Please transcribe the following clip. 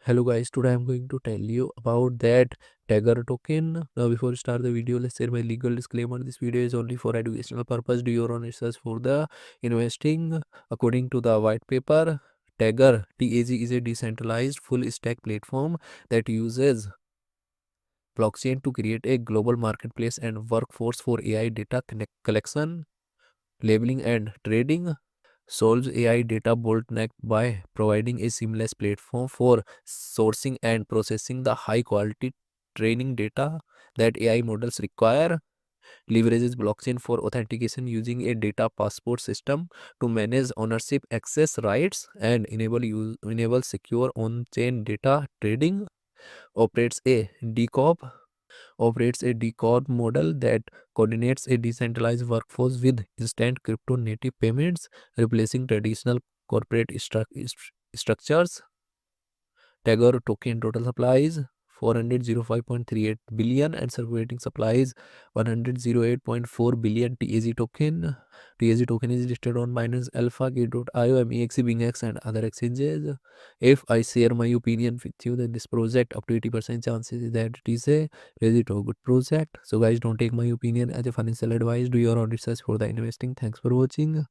Hello guys, today I'm going to tell you about that Tagger token. Now before we start the video, let's share my legal disclaimer. This video is only for educational purpose. Do your own research for the investing. According to the white paper, Tagger TAG is a decentralized full stack platform that uses blockchain to create a global marketplace and workforce for AI data collection, labeling and trading. Solves AI data bottleneck by providing a seamless platform for sourcing and processing the high quality training data that AI models require. Leverages blockchain for authentication using a data passport system to manage ownership access rights and enable secure on-chain data trading. Operates a DCOP operates a decord model that coordinates a decentralized workforce with instant crypto native payments, replacing traditional corporate structures. Tagore token total supplies 405.38 billion and circulating supplies 108.4 billion TAZ token. TAZ token is listed on Binance Alpha, Gate.io, MEXC, BingX, and other exchanges. If I share my opinion with you, then this project up to 80% chances is that it is a very good project. So guys, don't take my opinion as a financial advice. Do your own research for the investing. Thanks for watching.